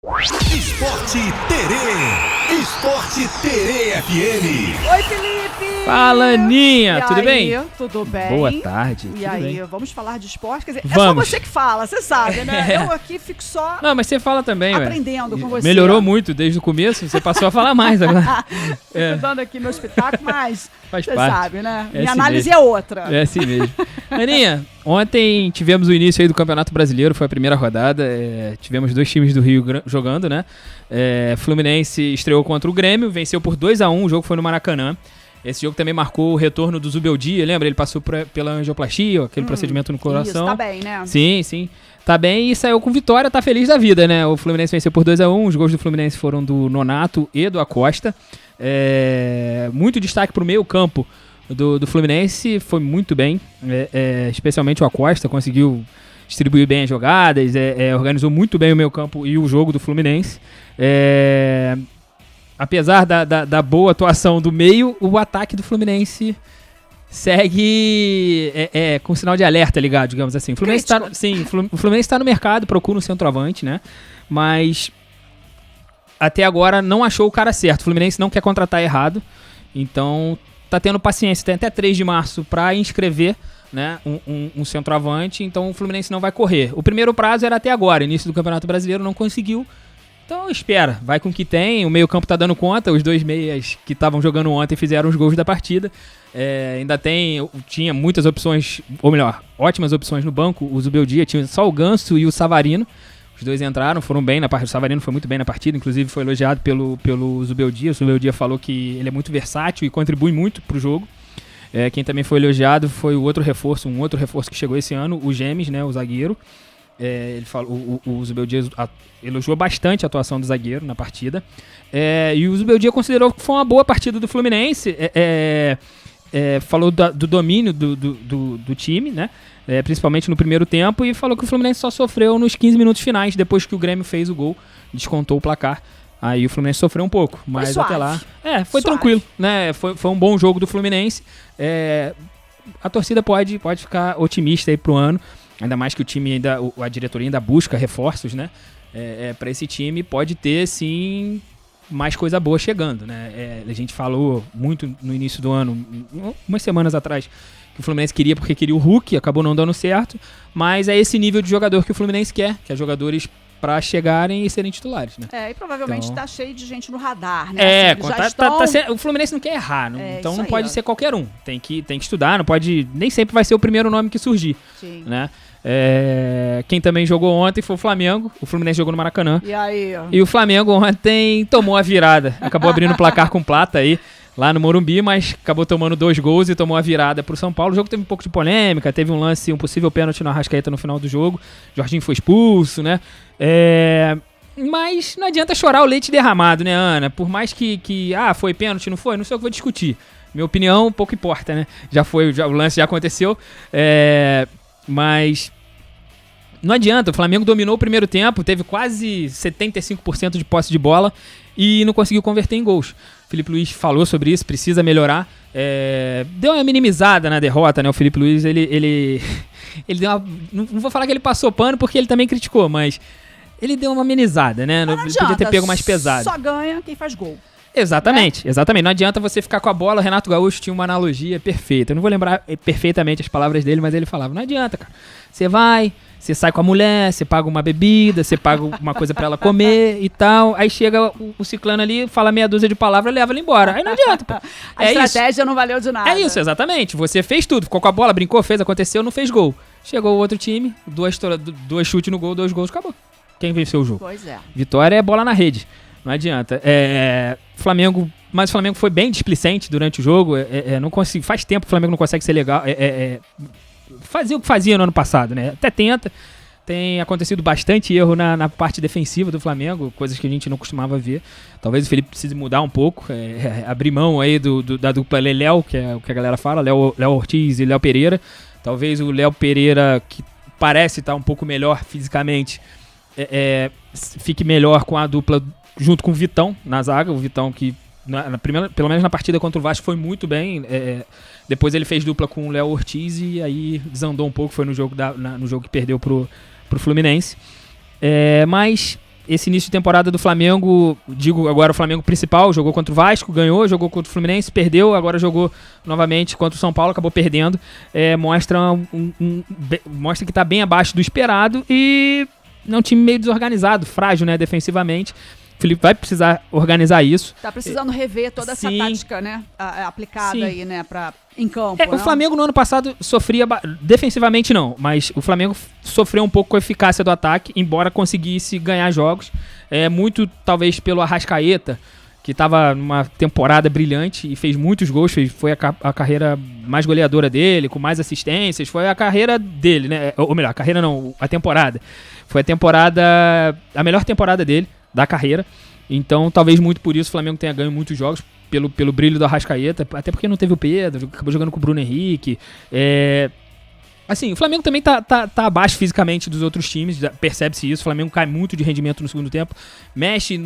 Esporte Terê. Esporte Terê FM. Oi, Felipe! Fala, Aninha! Tudo bem? Tudo bem. Boa tarde. E aí, vamos falar de esporte? Quer dizer, Vamos. é só você que fala, você sabe, né? Eu aqui fico só Não, mas você fala também, aprendendo com você. Melhorou muito desde o começo, você passou a falar mais agora. Fico dando aqui meu espetáculo, mas Faz você parte. sabe, né? É Minha assim análise mesmo. é outra. É assim mesmo. Aninha, ontem tivemos o início aí do Campeonato Brasileiro, foi a primeira rodada. Tivemos dois times do Rio jogando, né? Fluminense estreou contra o Grêmio, venceu por 2-1, o jogo foi no Maracanã. Esse jogo também marcou o retorno do Zubeldia, lembra? Ele passou pela angioplastia, aquele procedimento no coração. Isso, tá bem, né? Sim, sim. Tá bem e saiu com vitória, tá feliz da vida, né? O Fluminense venceu por 2-1, os gols do Fluminense foram do Nonato e do Acosta. Muito destaque pro meio campo do Fluminense, foi muito bem, especialmente o Acosta, conseguiu distribuir bem as jogadas, organizou muito bem o meio campo e o jogo do Fluminense. Apesar da boa atuação do meio, o ataque do Fluminense segue com sinal de alerta ligado, digamos assim. O Fluminense tá no mercado, procura um centroavante, né? Mas até agora não achou o cara certo. O Fluminense não quer contratar errado, então tá tendo paciência. Tem até 3 de março para inscrever, né, um centroavante, então o Fluminense não vai correr. O primeiro prazo era até agora, início do Campeonato Brasileiro, não conseguiu. Então espera, vai com o que tem, o meio campo tá dando conta, os dois meias que estavam jogando ontem fizeram os gols da partida. Tinha muitas opções, ou melhor, ótimas opções no banco. O Zubeldia tinha só o Ganso e o Savarino. Os dois entraram, foram bem na partida. O Savarino foi muito bem na partida, inclusive foi elogiado pelo Zubeldia. O Zubeldia falou que ele é muito versátil e contribui muito pro jogo. Quem também foi elogiado foi um outro reforço que chegou esse ano, o Gemes, né, o zagueiro. Ele falou, o Zubeldia elogiou bastante a atuação do zagueiro na partida. E o Zubeldia considerou que foi uma boa partida do Fluminense. Falou do domínio do time, né? Principalmente no primeiro tempo, e falou que o Fluminense só sofreu nos 15 minutos finais, depois que o Grêmio fez o gol, descontou o placar. Aí o Fluminense sofreu um pouco, mas foi até lá Suave. foi tranquilo, né? Foi um bom jogo do Fluminense. A torcida pode ficar otimista aí pro ano, ainda mais que o time a diretoria ainda busca reforços, né? Para esse time pode ter sim mais coisa boa chegando, né? A gente falou muito no início do ano, umas semanas atrás, que o Fluminense queria porque queria o Hulk, acabou não dando certo, mas é esse nível de jogador que o Fluminense quer, que é jogadores para chegarem e serem titulares, né? E provavelmente tá cheio de gente no radar, né? O Fluminense não quer errar, então não aí, pode ser qualquer um. Tem que estudar, não pode, nem sempre vai ser o primeiro nome que surgir, Sim. né? Quem também jogou ontem foi o Flamengo. O Fluminense jogou no Maracanã. E aí? E o Flamengo ontem tomou a virada. Acabou abrindo o placar com Plata aí, lá no Morumbi, mas acabou tomando 2 gols e tomou a virada pro São Paulo. O jogo teve um pouco de polêmica, teve um lance, um possível pênalti no Arrascaeta no final do jogo. Jorginho foi expulso, né? Mas não adianta chorar o leite derramado, né, Ana? Por mais que foi pênalti, não foi? Não sei o que eu vou discutir. Minha opinião, pouco importa, né? O lance já aconteceu. Mas não adianta, o Flamengo dominou o primeiro tempo, teve quase 75% de posse de bola e não conseguiu converter em gols. Felipe Luiz falou sobre isso, precisa melhorar. Deu uma minimizada na derrota, né? O Felipe Luiz, ele deu uma... Não vou falar que ele passou pano porque ele também criticou, mas ele deu uma amenizada, né? Não Ele podia ter pego mais pesado. Só ganha quem faz gol. Exatamente. Não adianta você ficar com a bola. Renato Gaúcho tinha uma analogia perfeita. Eu não vou lembrar perfeitamente as palavras dele, mas ele falava, não adianta, cara. Você sai com a mulher, você paga uma bebida, você paga uma coisa pra ela comer e tal. Aí chega o ciclano ali, fala meia dúzia de palavras e leva ela embora. Aí não adianta, pô. A estratégia não valeu de nada. É isso, exatamente. Você fez tudo. Ficou com a bola, brincou, fez, aconteceu, não fez gol. Chegou o outro time, 2 chutes no gol, 2 gols, acabou. Quem venceu o jogo? Pois é. Vitória é bola na rede. Não adianta. Mas o Flamengo foi bem displicente durante o jogo. Não consigo, faz tempo que o Flamengo não consegue ser legal. Fazia o que fazia no ano passado, né? Até tenta. Tem acontecido bastante erro na parte defensiva do Flamengo, coisas que a gente não costumava ver. Talvez o Felipe precise mudar um pouco, abrir mão aí da dupla Léo, que é o que a galera fala, Léo Ortiz e Léo Pereira. Talvez o Léo Pereira, que parece estar um pouco melhor fisicamente, fique melhor com a dupla junto com o Vitão na zaga. O Vitão que, pelo menos na partida contra o Vasco, foi muito bem. Depois ele fez dupla com o Léo Ortiz e aí desandou um pouco. Foi no jogo que perdeu pro Fluminense. Mas esse início de temporada do Flamengo, digo agora o Flamengo principal, jogou contra o Vasco, ganhou, jogou contra o Fluminense, perdeu, agora jogou novamente contra o São Paulo, acabou perdendo. Mostra que está bem abaixo do esperado e é um time meio desorganizado, frágil, né, defensivamente. O Felipe vai precisar organizar isso. Tá precisando rever toda essa tática, né, aplicada aí, né, em campo. O Flamengo no ano passado sofria, defensivamente não, mas o Flamengo sofreu um pouco com a eficácia do ataque, embora conseguisse ganhar jogos. Muito, talvez, pelo Arrascaeta, que estava numa temporada brilhante e fez muitos gols, foi a carreira mais goleadora dele, com mais assistências, foi a carreira dele, né? Ou melhor, a carreira não, a temporada. Foi a melhor temporada dele, da carreira. Então, talvez muito por isso o Flamengo tenha ganho muitos jogos, pelo brilho do Arrascaeta, até porque não teve o Pedro, acabou jogando com o Bruno Henrique. Assim, o Flamengo também tá abaixo fisicamente dos outros times, percebe-se isso. O Flamengo cai muito de rendimento no segundo tempo, mexe,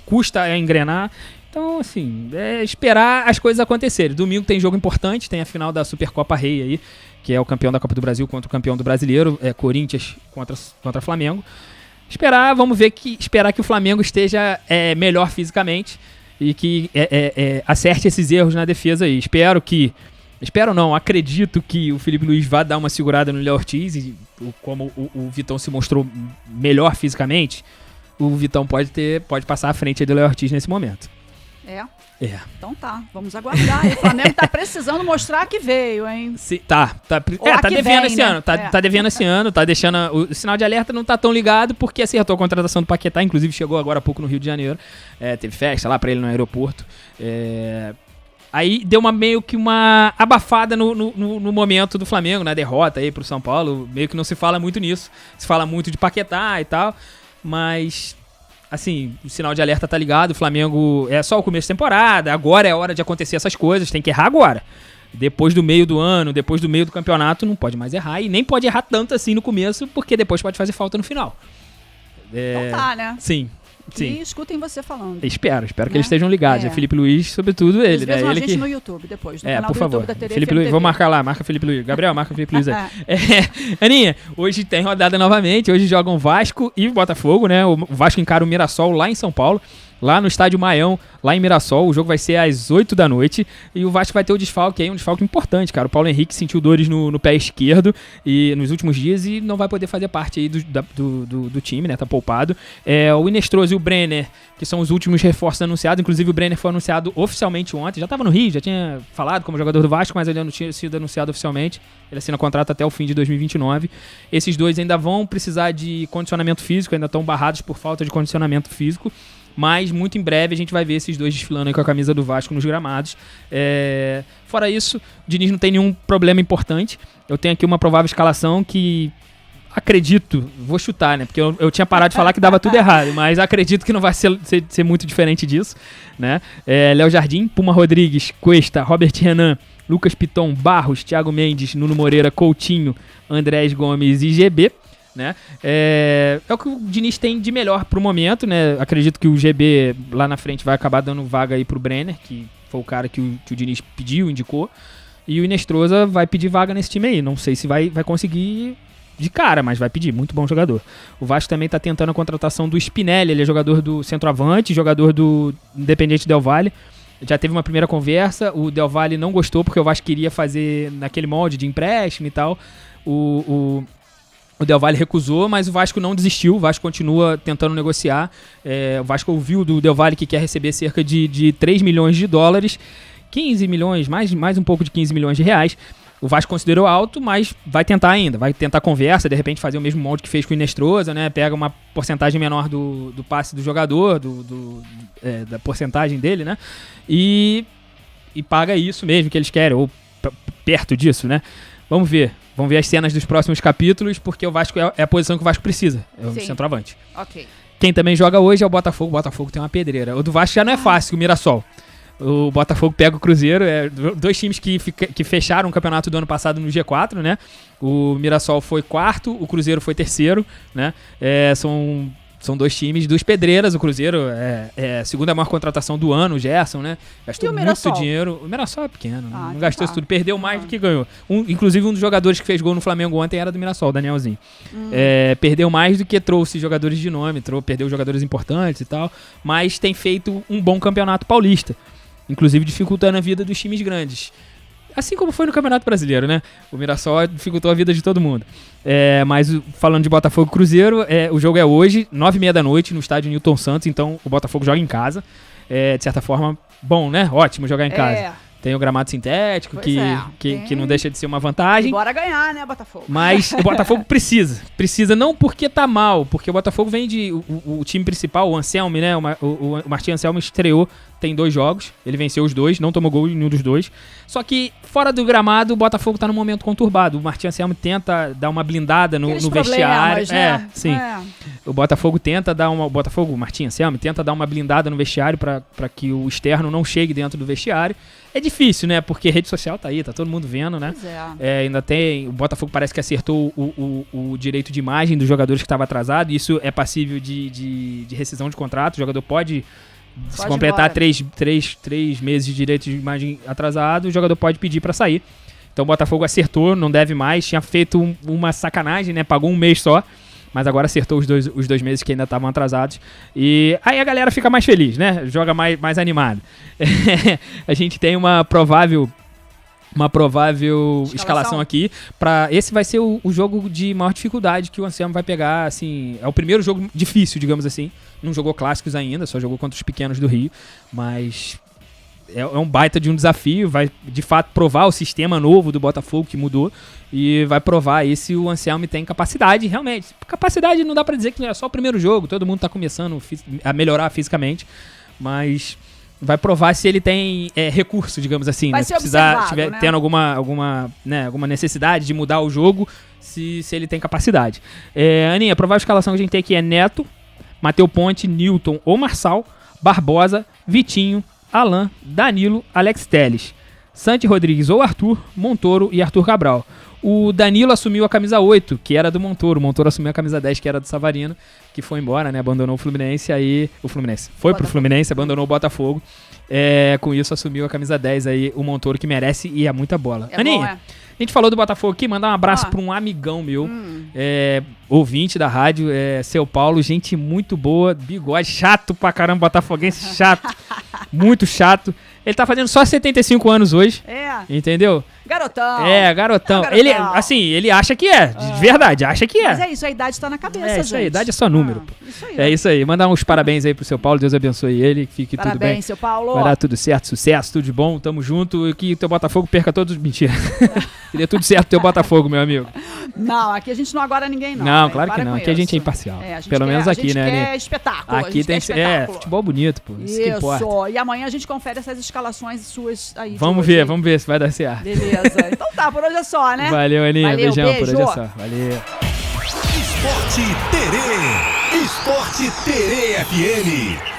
custa a engrenar. Então, assim, esperar as coisas acontecerem. Domingo tem jogo importante, tem a final da Supercopa Rei aí, que é o campeão da Copa do Brasil contra o campeão do Brasileiro, Corinthians contra Flamengo. Esperar que o Flamengo esteja melhor fisicamente e que acerte esses erros na defesa aí. Acredito que o Felipe Luiz vai dar uma segurada no Léo Ortiz e como o Vitão se mostrou melhor fisicamente, o Vitão pode passar à frente do Léo Ortiz nesse momento. Então tá, vamos aguardar. O Flamengo tá precisando mostrar que veio, hein? Tá devendo esse ano. Tá devendo esse ano, tá deixando. O sinal de alerta não tá tão ligado porque acertou a contratação do Paquetá, inclusive chegou agora há pouco no Rio de Janeiro. Teve festa lá pra ele no aeroporto. Aí deu meio que uma abafada no momento do Flamengo, na derrota aí pro São Paulo. Meio que não se fala muito nisso. Se fala muito de Paquetá e tal, mas assim, o sinal de alerta tá ligado, o Flamengo é só o começo de temporada, agora é a hora de acontecer essas coisas, tem que errar agora. Depois do meio do ano, depois do meio do campeonato, não pode mais errar, e nem pode errar tanto assim no começo, porque depois pode fazer falta no final. Então tá, né? Sim. E escutem você falando. Espero que eles estejam ligados. Felipe Luiz, sobretudo ele, né? A Ele gente no YouTube depois, no canal por do favor. YouTube da TV, Felipe Luiz, vou marcar lá, marca Felipe Luiz. Gabriel, marca Felipe Luiz aí. Aninha, hoje tem rodada novamente, hoje jogam Vasco e Botafogo, né? O Vasco encara o Mirassol lá em São Paulo, lá no estádio Maião, lá em Mirassol. O jogo vai ser às 8 da noite e o Vasco vai ter o desfalque aí, um desfalque importante, cara. O Paulo Henrique sentiu dores no pé esquerdo e nos últimos dias e não vai poder fazer parte aí do time, né? Tá poupado. O Inestroso e o Brenner, que são os últimos reforços anunciados. Inclusive o Brenner foi anunciado oficialmente ontem. Já tava no Rio, já tinha falado como jogador do Vasco, mas ele não tinha sido anunciado oficialmente. Ele assina contrato até o fim de 2029. Esses dois ainda vão precisar de condicionamento físico, ainda estão barrados por falta de condicionamento físico. Mas muito em breve a gente vai ver esses dois desfilando aí com a camisa do Vasco nos gramados. Fora isso, o Diniz não tem nenhum problema importante. Eu tenho aqui uma provável escalação que acredito, vou chutar, né? Porque eu tinha parado de falar que dava tudo errado, mas acredito que não vai ser muito diferente disso, né? Léo Jardim, Puma Rodrigues, Cuesta, Robert Renan, Lucas Piton, Barros, Thiago Mendes, Nuno Moreira, Coutinho, Andrés Gomes e GB. Né? É o que o Diniz tem de melhor pro momento, né? Acredito que o GB lá na frente vai acabar dando vaga aí pro Brenner, que foi o cara que o Diniz pediu, indicou. E o Inestrosa vai pedir vaga nesse time aí. Não sei se vai conseguir de cara, mas vai pedir. Muito bom jogador. O Vasco também tá tentando a contratação do Spinelli. Ele é jogador do centroavante, jogador do Independiente Del Valle. Já teve uma primeira conversa. O Del Valle não gostou porque o Vasco queria fazer naquele molde de empréstimo e tal. O Del Valle recusou, mas o Vasco não desistiu. O Vasco continua tentando negociar. O Vasco ouviu do Del Valle que quer receber cerca de 3 milhões de dólares, 15 milhões, mais um pouco de 15 milhões de reais. O Vasco considerou alto, mas vai tentar ainda. Vai tentar conversa, de repente fazer o mesmo molde que fez com o Inestrosa, né? Pega uma porcentagem menor do passe do jogador, da porcentagem dele, né? E paga isso mesmo que eles querem, ou perto disso, né? Vamos ver as cenas dos próximos capítulos, porque o Vasco é a posição que o Vasco precisa, é o centroavante. Ok. Quem também joga hoje é o Botafogo. O Botafogo tem uma pedreira. O do Vasco já não é fácil, o Mirassol. O Botafogo pega o Cruzeiro, dois times que fecharam o campeonato do ano passado no G4, né? O Mirassol foi quarto, o Cruzeiro foi terceiro, né? São São 2 times dos Pedreiras. O Cruzeiro é a segunda maior contratação do ano, o Gerson, né? Gastou muito dinheiro. O Mirassol é pequeno, não gastou isso tudo. Perdeu mais do que ganhou. Inclusive, um dos jogadores que fez gol no Flamengo ontem era do Mirassol, o Danielzinho. Perdeu mais do que trouxe jogadores de nome, perdeu jogadores importantes e tal. Mas tem feito um bom campeonato paulista. Inclusive, dificultando a vida dos times grandes. Assim como foi no Campeonato Brasileiro, né? O Mirassol dificultou a vida de todo mundo. Mas falando de Botafogo e Cruzeiro, o jogo é hoje, 9h30 da noite, no estádio Newton Santos. Então o Botafogo joga em casa. De certa forma, bom, né? Ótimo jogar em casa. Tem o gramado sintético, que não deixa de ser uma vantagem. E bora ganhar, né, Botafogo? Mas o Botafogo precisa. Precisa não porque tá mal, porque o Botafogo vem de... O time principal, o Anselmi, né? O Martim Anselmi estreou, tem 2 jogos. Ele venceu os 2, não tomou gol em nenhum dos 2. Só que, fora do gramado, o Botafogo tá num momento conturbado. O Martim Anselmi tenta dar uma blindada no vestiário. Né? Sim. O Botafogo tenta dar uma... O Martim Anselmi tenta dar uma blindada no vestiário pra que o externo não chegue dentro do vestiário. É difícil, né? Porque rede social tá aí, tá todo mundo vendo, né? Ainda tem... O Botafogo parece que acertou o direito de imagem dos jogadores que estava atrasado. Isso é passível de rescisão de contrato. O jogador pode se completar 3 meses de direito de imagem atrasado, o jogador pode pedir pra sair. Então o Botafogo acertou, não deve mais. Tinha feito uma sacanagem, né? Pagou um mês só. Mas agora acertou os dois meses que ainda estavam atrasados. E aí a galera fica mais feliz, né? Joga mais animado. A gente tem uma provável escalação aqui. Esse vai ser o jogo de maior dificuldade que o Anselmo vai pegar. Assim, é o primeiro jogo difícil, digamos assim. Não jogou clássicos ainda, só jogou contra os pequenos do Rio. Mas é um baita de um desafio. Vai, de fato, provar o sistema novo do Botafogo que mudou. E vai provar aí se o Anselmi tem capacidade, realmente. Capacidade não dá pra dizer que é só o primeiro jogo, todo mundo tá começando a melhorar fisicamente, mas vai provar se ele tem recurso, digamos assim, né? Se estiver tendo alguma necessidade de mudar o jogo, se ele tem capacidade. Aninha, a provável escalação que a gente tem aqui é Neto, Matheus Ponte, Newton ou Marçal, Barbosa, Vitinho, Alan, Danilo, Alex Telles, Santi Rodrigues ou Arthur, Montoro e Arthur Cabral. O Danilo assumiu a camisa 8, que era do Montoro. O Montoro assumiu a camisa 10, que era do Savarino, que foi embora, né? Abandonou o Fluminense. Aí o Fluminense foi pro Fluminense, abandonou o Botafogo. Com isso, assumiu a camisa 10 aí, o Montoro, que merece e é muita bola. Aninha, a gente falou do Botafogo aqui, mandar um abraço pra um amigão meu, ouvinte da rádio, Seu Paulo, gente muito boa, bigode, chato pra caramba, botafoguense, chato, muito chato. Ele tá fazendo só 75 anos hoje, entendeu? Garotão. Garotão. Ele, assim, ele acha que de verdade, acha que Mas é isso, a idade tá na cabeça, gente. Isso aí, a idade é só número. Isso aí, é isso aí. Mandar uns parabéns aí pro seu Paulo, Deus abençoe ele, que fique tudo bem. Parabéns, seu Paulo. Vai dar tudo certo, sucesso, tudo de bom, tamo junto e que o teu Botafogo perca todos... Mentira. Queria tudo certo teu Botafogo, meu amigo. Não, aqui a gente não aguarda ninguém, não. Não, claro que não. Aqui a gente é imparcial. Pelo menos aqui, né? A gente quer espetáculo. Aqui tem futebol bonito, pô. Isso que importa. E amanhã a gente confere essas escalações suas aí. Vamos ver se vai dar certo. Beleza. Então tá, por hoje é só, né? Valeu, Aninha. Beijão, por hoje é só. Valeu. Esporte Terê FM.